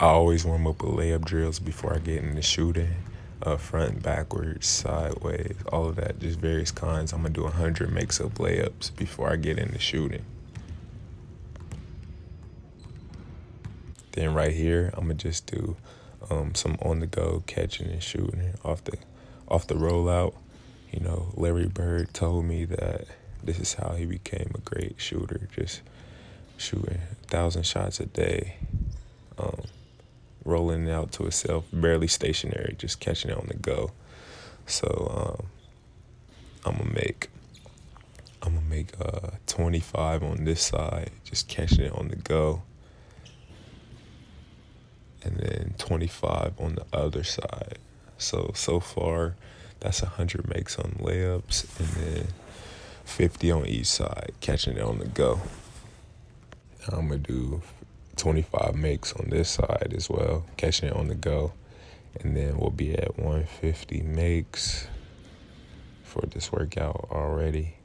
I always warm up with layup drills before I get into shooting. Front, backwards, sideways, all of that, just various kinds. I'm gonna do 100 mix-up layups before I get into shooting. Then right here, I'm gonna just do some on-the-go catching and shooting off the rollout. You know, Larry Bird told me that this is how he became a great shooter, just shooting 1,000 shots a day, rolling it out to himself, barely stationary, just catching it on the go. So I'm gonna make 25 on this side, just catching it on the go, and then 25 on the other side. So far, that's 100 makes on layups, and then 50 on each side, catching it on the go. Now I'm gonna do 25 makes on this side as well, catching it on the go, and then we'll be at 150 makes for this workout already.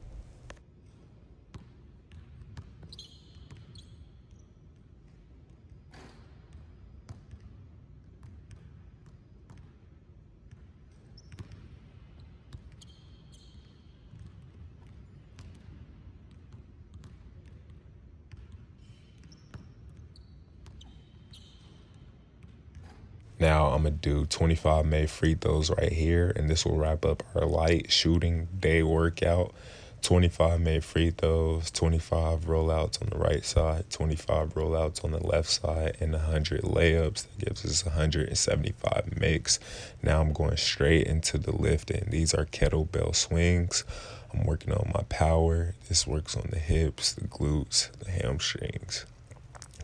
Now I'm going to do 25 made free throws right here, and this will wrap up our light shooting day workout. 25 made free throws, 25 rollouts on the right side, 25 rollouts on the left side, and 100 layups. That gives us 175 makes. Now I'm going straight into the lifting. These are kettlebell swings. I'm working on my power. This works on the hips, the glutes, the hamstrings.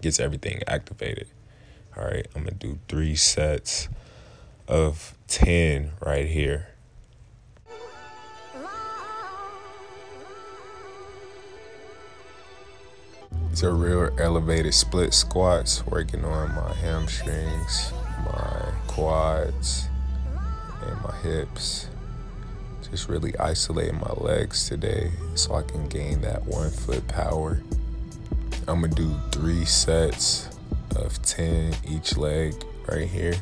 Gets everything activated. All right, I'm gonna do 3 sets of 10 right here. These are real elevated split squats, working on my hamstrings, my quads, and my hips. Just really isolating my legs today so I can gain that 1 foot power. I'm gonna do 3 sets of 10 each leg right here.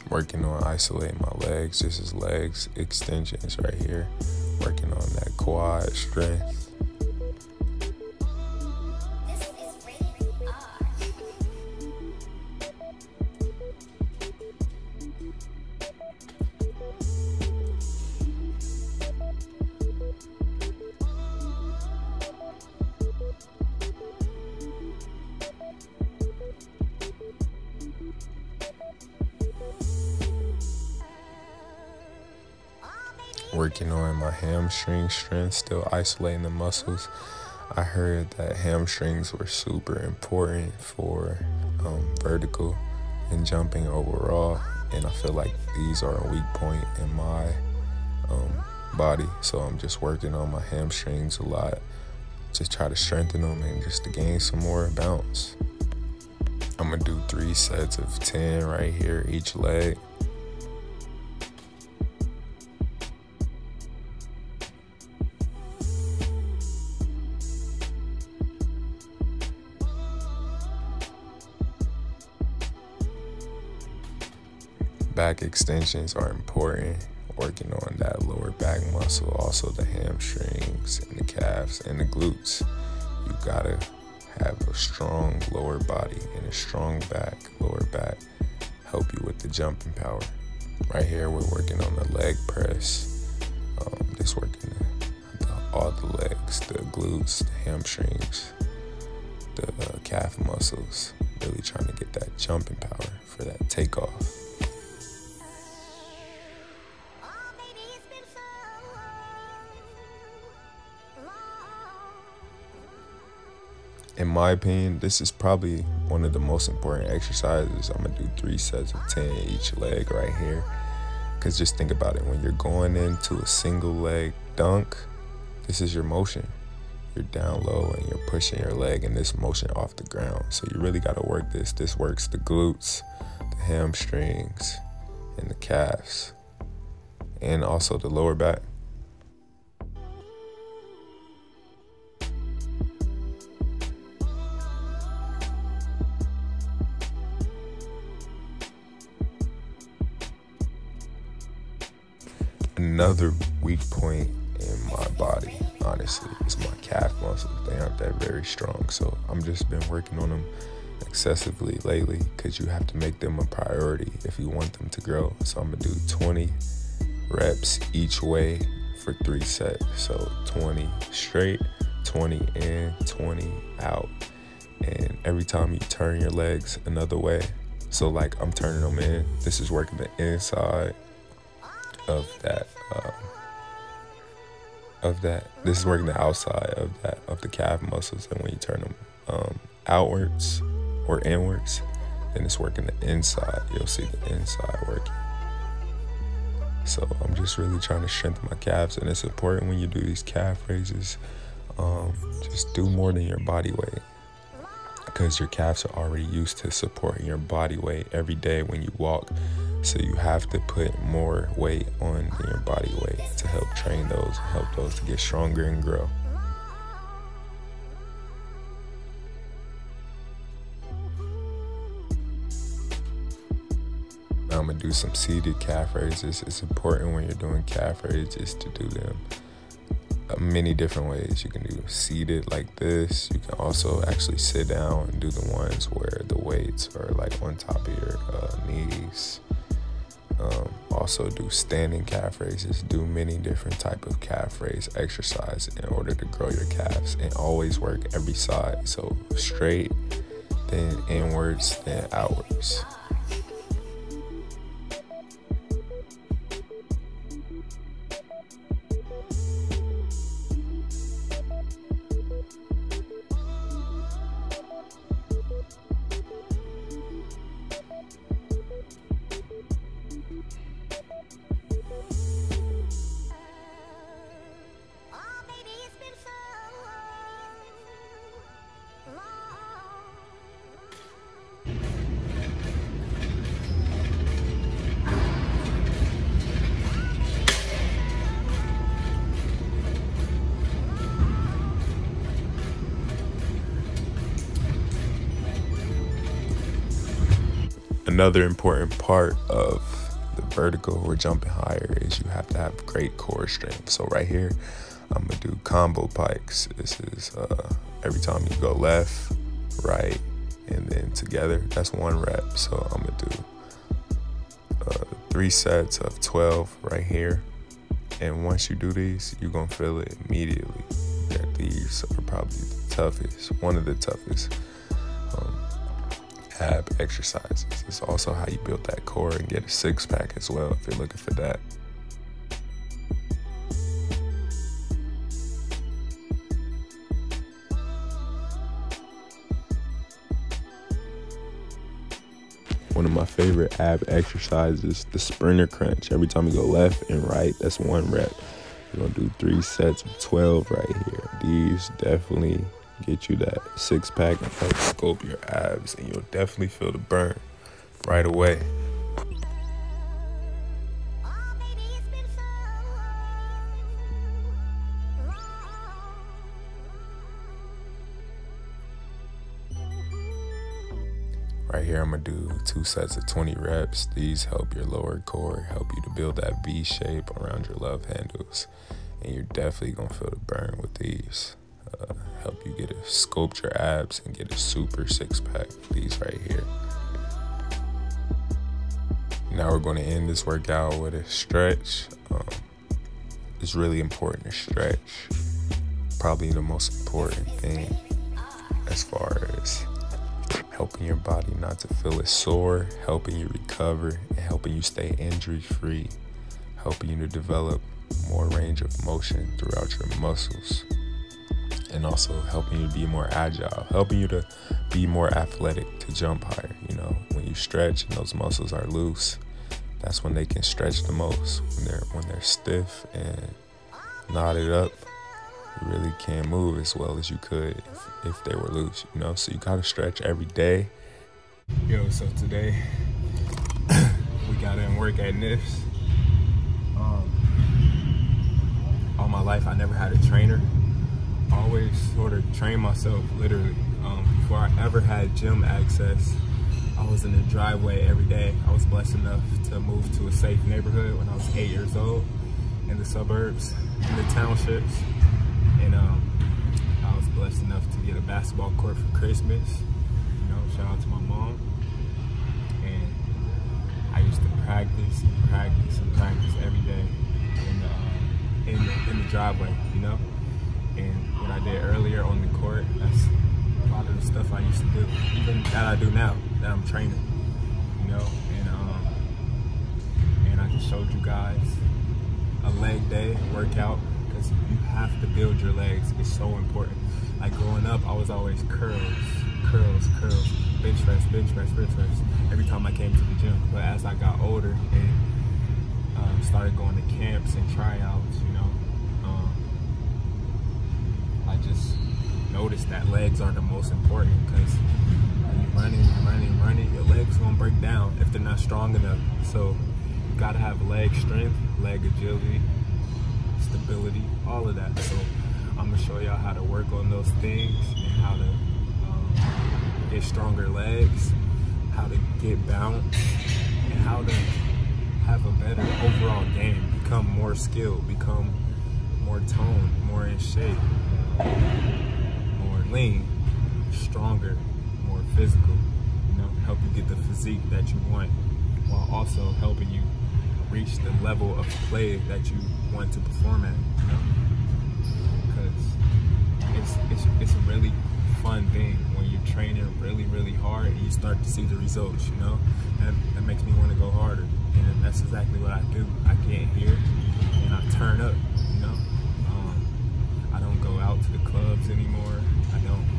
Working on isolating my legs. This is legs extensions right here. Working on that quad strength. Working on my hamstring strength, still isolating the muscles. I heard that hamstrings were super important for vertical and jumping overall, and I feel like these are a weak point in my body, so I'm just working on my hamstrings a lot. Just try to strengthen them and just to gain some more bounce. I'm gonna do 3 sets of 10 right here each leg. Back extensions are important, working on that lower back muscle, also the hamstrings and the calves and the glutes. You gotta have a strong lower body and a strong back, lower back, help you with the jumping power. Right here, we're working on the leg press. Just working all the legs, the glutes, the hamstrings, the calf muscles, really trying to get that jumping power for that takeoff. In my opinion, this is probably one of the most important exercises. I'm gonna do 3 sets of 10 each leg right here. Cause just think about it, when you're going into a single leg dunk, this is your motion. You're down low and you're pushing your leg in this motion off the ground. So you really gotta work this. This works the glutes, the hamstrings, and the calves, and also the lower back. Another weak point in my body, honestly, is my calf muscles. They aren't that very strong, so I'm just been working on them excessively lately because you have to make them a priority if you want them to grow. So I'm gonna do 20 reps each way for 3 sets. So 20 straight, 20 in, 20 out. And every time you turn your legs another way, so like I'm turning them in, this is working the inside of that, this is working the outside of the calf muscles. And when you turn them outwards or inwards, then it's working the inside. You'll see the inside working. So I'm just really trying to strengthen my calves, and it's important when you do these calf raises, just do more than your body weight, because your calves are already used to supporting your body weight every day when you walk. So you have to put more weight on your body weight to help train those, help those to get stronger and grow. Now I'm gonna do some seated calf raises. It's important when you're doing calf raises to do them many different ways. You can do seated like this. You can also actually sit down and do the ones where the weights are like on top of your knees. Also do standing calf raises. Do many different type of calf raise exercise in order to grow your calves, and always work every side. So straight, then inwards, then outwards. Another important part of the vertical or jumping higher is you have to have great core strength. So right here, I'm gonna do combo pikes. This is every time you go left, right, and then together. That's 1 rep. So I'm gonna do 3 sets of 12 right here. And once you do these, you're gonna feel it immediately that these are probably the toughest, one of the toughest ab exercises. It's also how you build that core and get a 6-pack as well if you're looking for that. One of my favorite ab exercises, the sprinter crunch. Every time you go left and right, that's 1 rep. You're gonna do 3 sets of 12 right here. These definitely get you that 6-pack and help sculpt your abs, and you'll definitely feel the burn right away. Right here, I'm gonna do 2 sets of 20 reps. These help your lower core, help you to build that V shape around your love handles, and you're definitely gonna feel the burn with these. Help you get sculpt your abs and get a super 6-pack. These right here. Now we're going to end this workout with a stretch. It's really important to stretch. Probably the most important thing as far as helping your body not to feel as sore, helping you recover, and helping you stay injury-free, helping you to develop more range of motion throughout your muscles, and also helping you to be more agile, helping you to be more athletic, to jump higher. You know, when you stretch and those muscles are loose, that's when they can stretch the most. When they're stiff and knotted up, you really can't move as well as you could if they were loose, you know? So you gotta stretch every day. Yo, so today we got in work at Nips. All my life I never had a trainer. I always sort of trained myself, literally. Before I ever had gym access, I was in the driveway every day. I was blessed enough to move to a safe neighborhood when I was 8 years old, in the suburbs, in the townships. And I was blessed enough to get a basketball court for Christmas. You know, shout out to my mom. And I used to practice and practice and practice every day in the driveway, you know? And what I did earlier on the court, that's a lot of the stuff I used to do, even that I do now, that I'm training, you know? And I just showed you guys a leg day workout, because you have to build your legs. It's so important. Like growing up, I was always curls, bench press, every time I came to the gym. But as I got older and started going to camps and tryouts, you know, I just noticed that legs are the most important, because when you're running, your legs gonna break down if they're not strong enough. So you gotta have leg strength, leg agility, stability, all of that. So I'm gonna show y'all how to work on those things and how to get stronger legs, how to get balance, and how to have a better overall game, become more skilled, become more toned, more in shape, more lean, stronger, more physical, you know, help you get the physique that you want, while also helping you reach the level of play that you want to perform at, you know? Because it's a really fun thing when you're training really hard and you start to see the results, you know? That makes me want to go harder, and that's exactly what I do. I get here and I turn up, you know? I don't go out to the clubs anymore.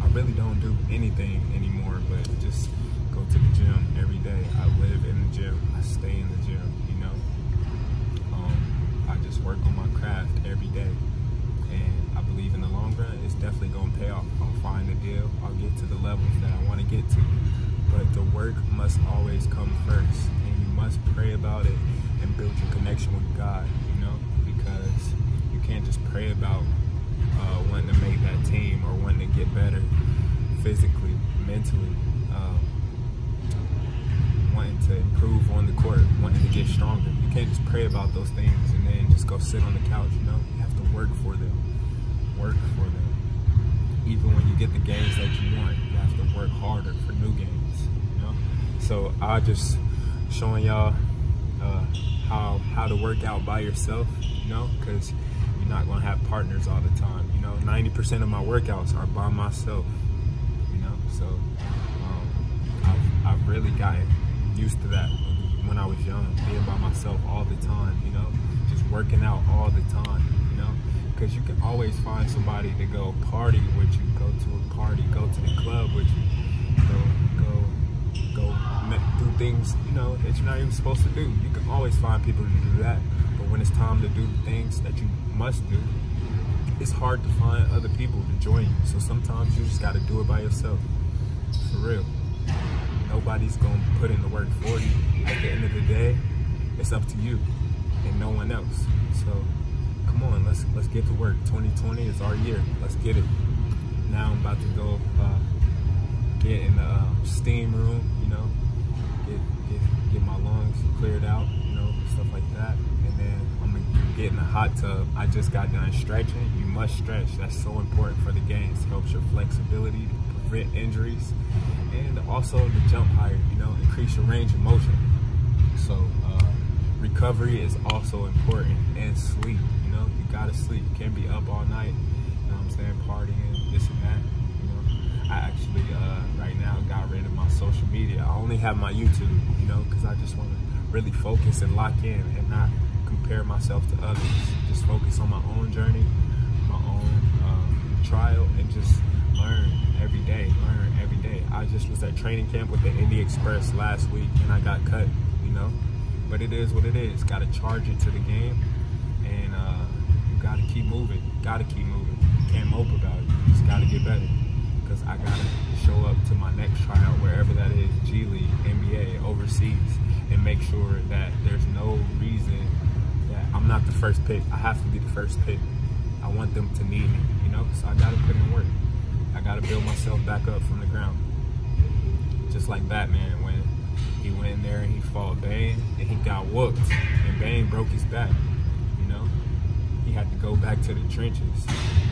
I really don't do anything anymore but just go to the gym every day. I live in the gym, I stay in the gym, you know? I just work on my craft every day, and I believe in the long run it's definitely gonna pay off. I'll find a deal, I'll get to the levels that I want to get to, but the work must always come first, and you must pray about it and build your connection with God, you know, because you can't just pray about wanting to make that team or wanting to get better physically, mentally, wanting to improve on the court, wanting to get stronger. You can't just pray about those things and then just go sit on the couch, you know? You have to work for them. Even when you get the games that you want, you have to work harder for new games, you know? So I just showing y'all how to work out by yourself, you know? Because you're not gonna have partners all the time, you know? 90% of my workouts are by myself, you know? So I've really gotten used to that when I was young, being by myself all the time, you know, just working out all the time, you know, because you can always find somebody to go party with you, go to a party, go to the club with you, go do things, you know, that you're not even supposed to do. You can always find people to do that, but when it's time to do the things that you must do, it's hard to find other people to join you. So sometimes you just got to do it by yourself, for real. Nobody's gonna put in the work for you. At the end of the day, it's up to you and no one else. So come on, let's get to work. 2020 is our year. Let's get it. Now I'm about to go get in the steam room, you know, get my lungs cleared out, you know, stuff like that. And then I'm gonna get in the hot tub. I just got done stretching. You must stretch. That's so important for the games. It helps your flexibility, prevent injuries, and also to jump higher, you know, increase your range of motion. So recovery is also important, and sleep, you know, you gotta sleep. You can't be up all night, you know what I'm saying, partying, this and that, you know. I actually, right now, got rid of my social media. I only have my YouTube, you know, because I just want to really focus and lock in and not compare myself to others. Just focus on my own journey, my own trial, and just learn every day, I just was at training camp with the Indie Express last week and I got cut, you know, but it is what it is. Got to charge it to the game, and you got to keep moving, you can't mope about it, you just got to get better, because I gotta show up to my next tryout, wherever that is, G League, NBA, overseas, and make sure that there's no reason that I'm not the first pick. I have to be the first pick. I want them to need me, you know? So I gotta put in work. I gotta build myself back up from the ground. Just like Batman, when he went in there and he fought Bane and he got whooped and Bane broke his back, you know? He had to go back to the trenches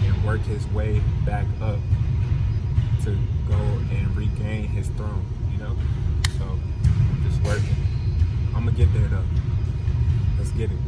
and work his way back up to go and regain his throne, you know? So I'm just working. I'm gonna get there though. Let's get it.